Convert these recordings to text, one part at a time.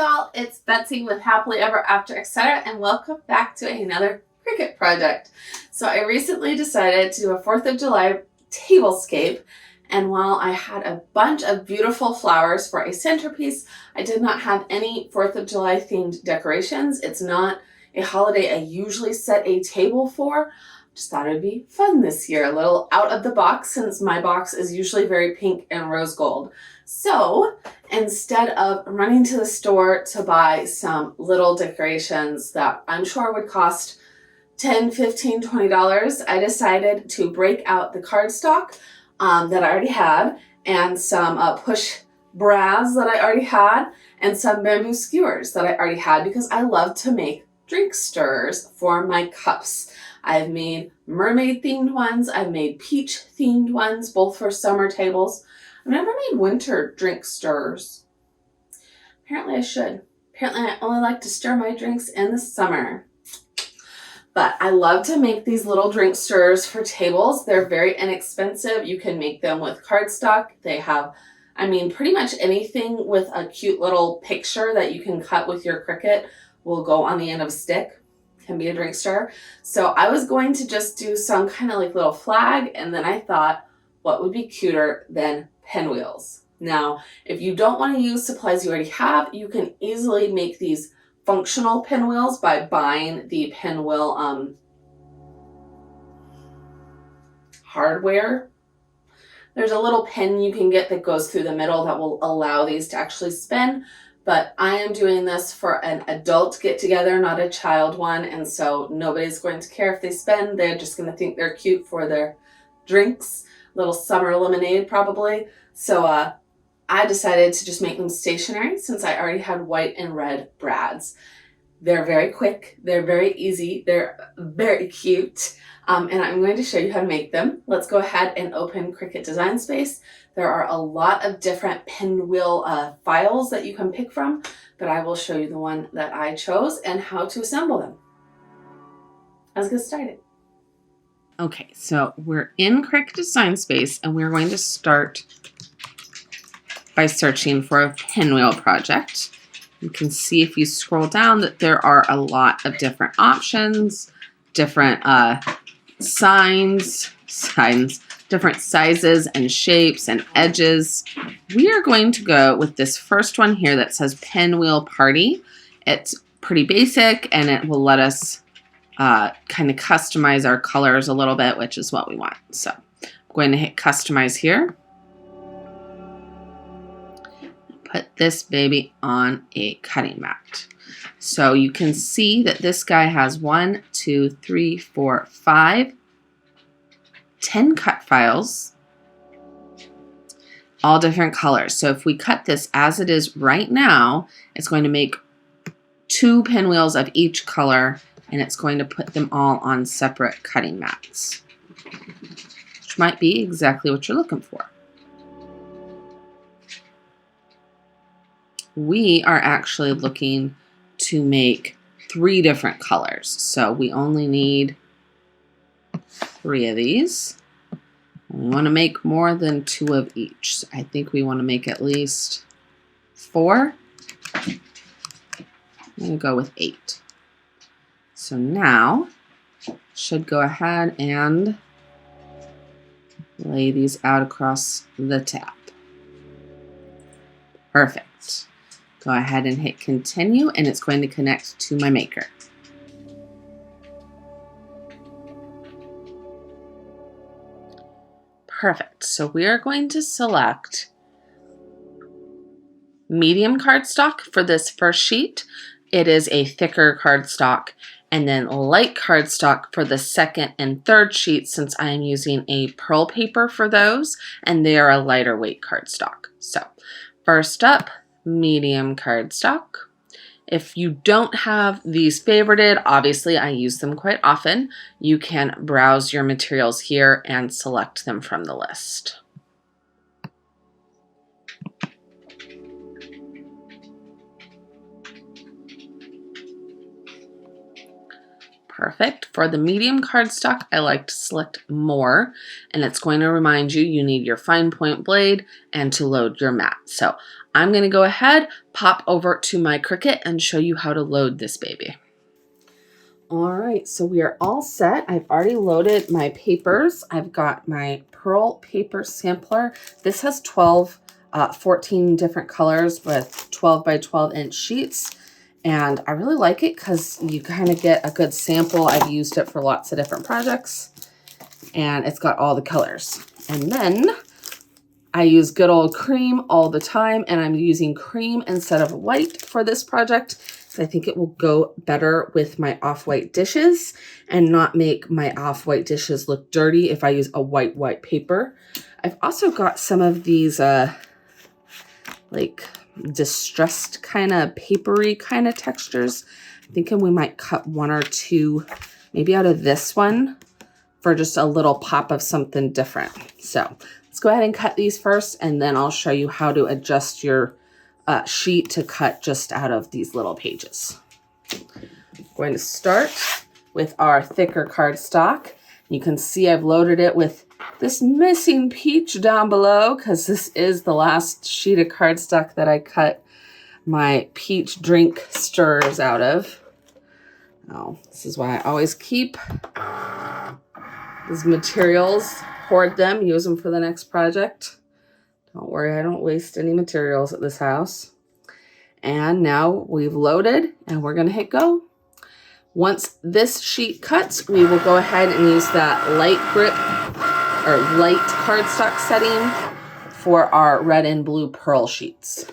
y'all, it's Betsy with Happily Ever After Etc. and welcome back to another Cricut project. So I recently decided to do a 4th of July tablescape, and while I had a bunch of beautiful flowers for a centerpiece, I did not have any 4th of July themed decorations. It's not a holiday I usually set a table for. Just thought it would be fun this year, a little out of the box since my box is usually very pink and rose gold. So instead of running to the store to buy some little decorations that I'm sure would cost $10, $15, $20, I decided to break out the cardstock that I already had and some push brass that I already had and some bamboo skewers that I already had because I love to make drink stirrers for my cups. I've made mermaid themed ones, I've made peach themed ones, both for summer tables. I've never made winter drink stirrers. Apparently I should. Apparently I only like to stir my drinks in the summer. But I love to make these little drink stirrers for tables. They're very inexpensive. You can make them with cardstock. They have, pretty much anything with a cute little picture that you can cut with your Cricut will go on the end of a stick. Can be a drink stirrer. So I was going to just do some kind of like little flag, and then I thought, what would be cuter than pinwheels? Now, if you don't want to use supplies you already have, you can easily make these functional pinwheels by buying the pinwheel hardware. There's a little pin you can get that goes through the middle that will allow these to actually spin. But I am doing this for an adult get-together, not a child one, and so nobody's going to care if they spin. They're just going to think they're cute for their drinks, little summer lemonade probably. So I decided to just make them stationary since I already had white and red brads. They're very quick, they're very easy, they're very cute, and I'm going to show you how to make them. Let's go ahead and open Cricut Design Space. There are a lot of different pinwheel files that you can pick from, but I will show you the one that I chose and how to assemble them. Let's get started. Okay, so we're in Cricut Design Space and we're going to start by searching for a pinwheel project. You can see if you scroll down that there are a lot of different options, different signs, different sizes and shapes and edges. We are going to go with this first one here that says Pinwheel Party. It's pretty basic and it will let us kind of customize our colors a little bit, which is what we want. So I'm going to hit customize here. Put this baby on a cutting mat. So you can see that this guy has 1, 2, 3, 4, 5, 10 cut files, all different colors. So if we cut this as it is right now, it's going to make 2 pinwheels of each color, and it's going to put them all on separate cutting mats, which might be exactly what you're looking for. We are actually looking to make 3 different colors. So we only need 3 of these. We want to make more than 2 of each. So I think we want to make at least 4. I'm going to go with 8. So now should go ahead and lay these out across the tab. Perfect. Go ahead and hit continue and it's going to connect to my maker. Perfect. So we are going to select medium cardstock for this first sheet. It is a thicker cardstock, and then light cardstock for the second and third sheet since I am using a pearl paper for those and they are a lighter weight cardstock. So first up, medium cardstock. If you don't have these favorited, obviously I use them quite often, you can browse your materials here and select them from the list. Perfect. For the medium cardstock, I like to select more, and it's going to remind you you need your fine point blade and to load your mat. So I'm going to go ahead, pop over to my Cricut and show you how to load this baby. All right, so we are all set. I've already loaded my papers. I've got my pearl paper sampler. This has 14 different colors with 12 by 12 inch sheets. And I really like it because you kind of get a good sample. I've used it for lots of different projects. And it's got all the colors. And then I use good old cream all the time, and I'm using cream instead of white for this project. So I think it will go better with my off-white dishes and not make my off-white dishes look dirty if I use a white paper. I've also got some of these like distressed kind of papery kind of textures. I'm thinking we might cut one or two maybe out of this one for just a little pop of something different. So let's go ahead and cut these first, and then I'll show you how to adjust your sheet to cut just out of these little pages. I'm going to start with our thicker cardstock. You can see I've loaded it with this missing peach down below because this is the last sheet of cardstock that I cut my peach drink stirrers out of. Oh, this is why I always keep these materials, hoard them, use them for the next project. Don't worry, I don't waste any materials at this house. And now we've loaded and we're gonna hit go. Once this sheet cuts, we will go ahead and use that light grip or light cardstock setting for our red and blue pearl sheets.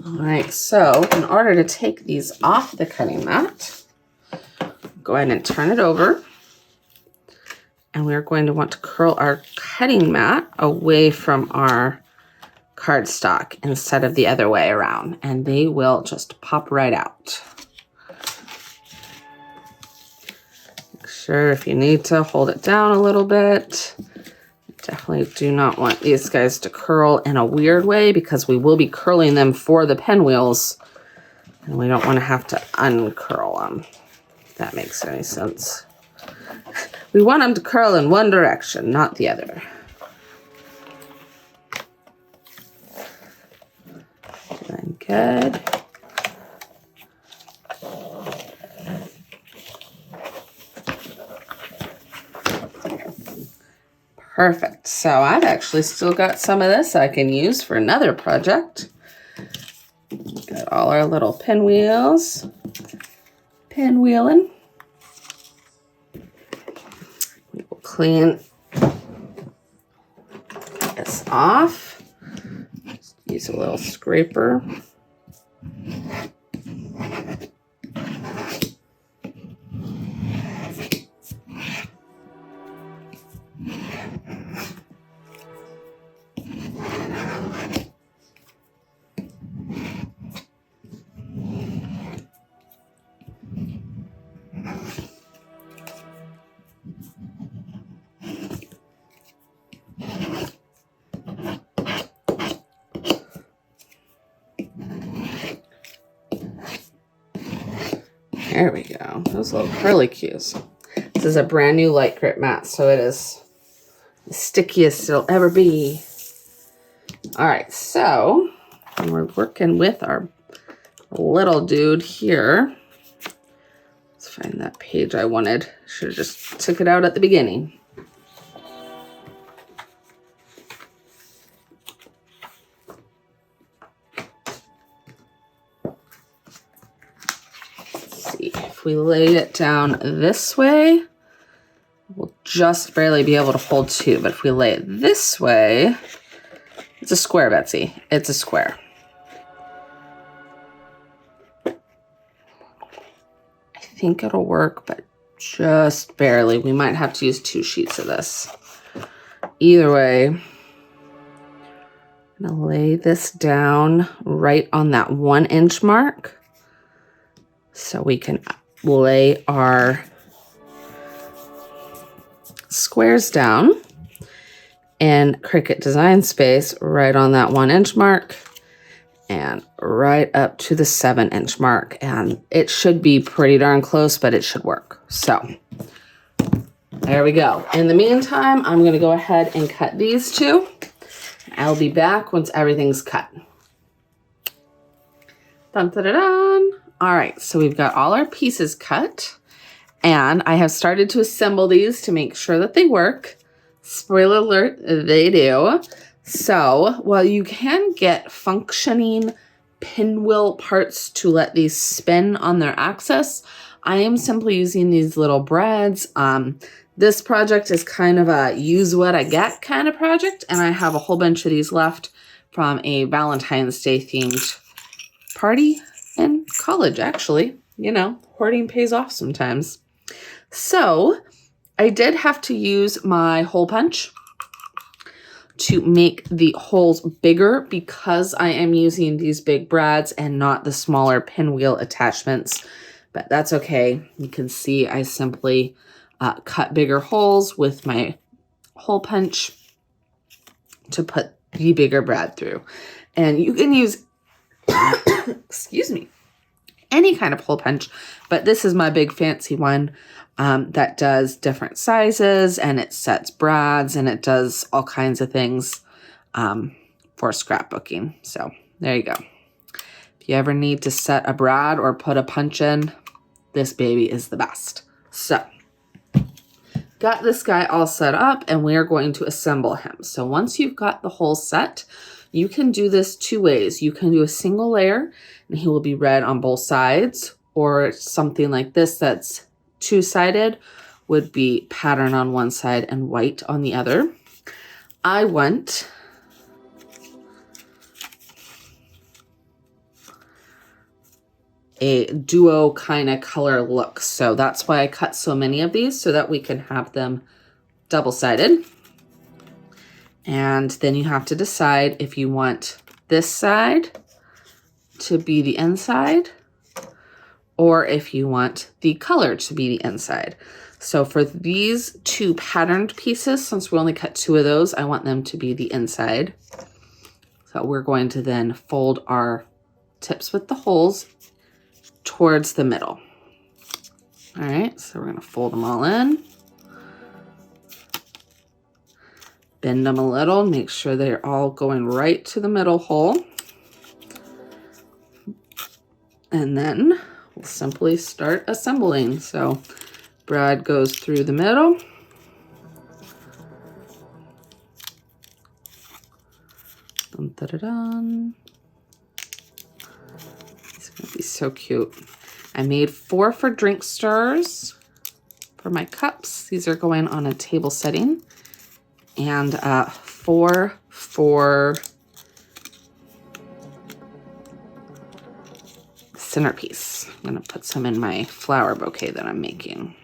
All right, so in order to take these off the cutting mat, go ahead and turn it over. And we're going to want to curl our cutting mat away from our cardstock instead of the other way around. And they will just pop right out. Make sure if you need to hold it down a little bit. Definitely do not want these guys to curl in a weird way because we will be curling them for the pinwheels. And we don't want to have to uncurl them, if that makes any sense. We want them to curl in one direction, not the other. Doing good. Perfect. So I've actually still got some of this I can use for another project. our little pinwheels. Pinwheeling. We will clean this off. Just use a little scraper. There we go. Those little curly cues. This is a brand new light grit mat, so it is the stickiest it'll ever be. All right, so we're working with our little dude here. Let's find that page I wanted. Should have just took it out at the beginning. If we lay it down this way, we'll just barely be able to hold two. But if we lay it this way, it's a square, Betsy. It's a square. I think it'll work, but just barely. We might have to use 2 sheets of this. Either way, I'm gonna lay this down right on that 1-inch mark so we can lay our squares down and Cricut design space right on that 1-inch mark and right up to the 7-inch mark. And it should be pretty darn close, but it should work. So there we go. In the meantime, I'm going to go ahead and cut these 2. I'll be back once everything's cut. Dun, dun, dun, dun. All right, so we've got all our pieces cut, and I have started to assemble these to make sure that they work. Spoiler alert, they do. So while you can get functioning pinwheel parts to let these spin on their axis, I am simply using these little brads. This project is kind of a use what I get kind of project, and I have a whole bunch of these left from a Valentine's Day themed party in college, actually. You know, hoarding pays off sometimes. So I did have to use my hole punch to make the holes bigger because I am using these big brads and not the smaller pinwheel attachments. But that's okay. You can see I simply cut bigger holes with my hole punch to put the bigger brad through. And you can use excuse me, any kind of hole punch, but this is my big fancy one that does different sizes, and it sets brads, and it does all kinds of things for scrapbooking. So there you go. If you ever need to set a brad or put a punch in, this baby is the best. So got this guy all set up, and we are going to assemble him. So once you've got the whole set, you can do this 2 ways. You can do a single layer, and he will be red on both sides, or something like this that's 2-sided would be pattern on one side and white on the other. I want a duo kind of color look. So that's why I cut so many of these, so that we can have them double-sided. And then you have to decide if you want this side to be the inside or if you want the color to be the inside. So for these 2 patterned pieces, since we only cut 2 of those, I want them to be the inside. So we're going to then fold our tips with the holes towards the middle. All right, so we're going to fold them all in. Bend them a little, make sure they're all going right to the middle hole. And then we'll simply start assembling. So brad goes through the middle. Dun, dun, dun, dun. He's That'd be so cute. I made 4 for drink stirrers for my cups. These are going on a table setting. And 4 for centerpiece. I'm going to put some in my flower bouquet that I'm making.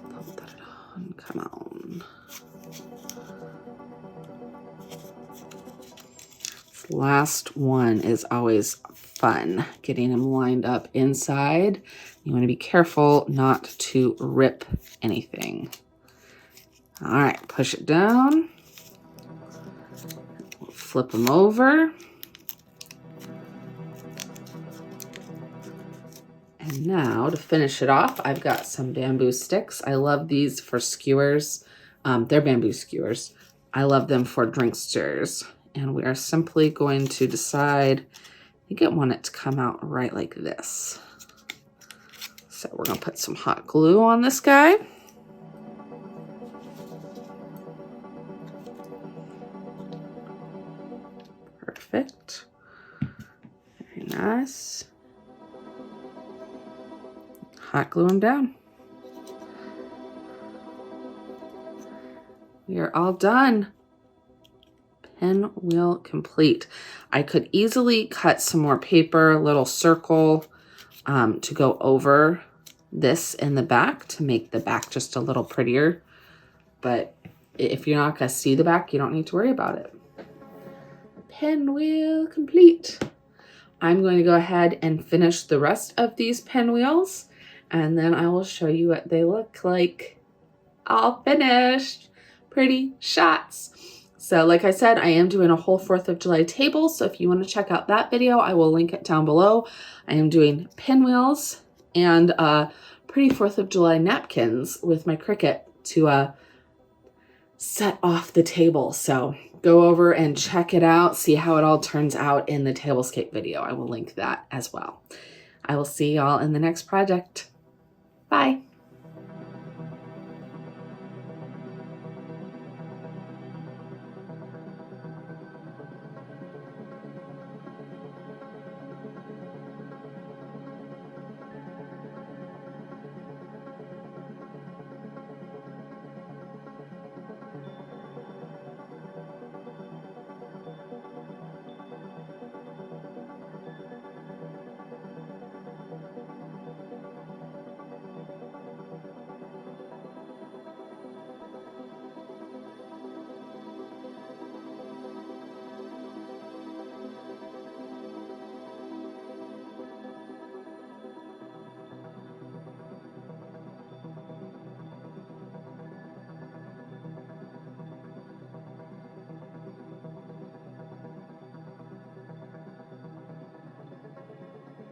Put that on. Come on. This last one is always fun, getting them lined up inside. You want to be careful not to rip anything. All right, push it down. Flip them over. And now to finish it off, I've got some bamboo sticks. I love these for skewers. They're bamboo skewers. I love them for drink stirrers. And we are simply going to decide, I think I want it to come out right like this. So we're gonna put some hot glue on this guy. Perfect. Very nice. Hot glue them down. We are all done. Pinwheel complete. I could easily cut some more paper, a little circle to go over this in the back to make the back just a little prettier. But if you're not going to see the back, you don't need to worry about it. Pinwheel complete. I'm going to go ahead and finish the rest of these pinwheels, and then I will show you what they look like all finished. Pretty shots. So like I said, I am doing a whole 4th of July table. So if you want to check out that video, I will link it down below. I am doing pinwheels and pretty 4th of July napkins with my Cricut to set off the table. So go over and check it out. See how it all turns out in the tablescape video. I will link that as well. I will see y'all in the next project. Bye.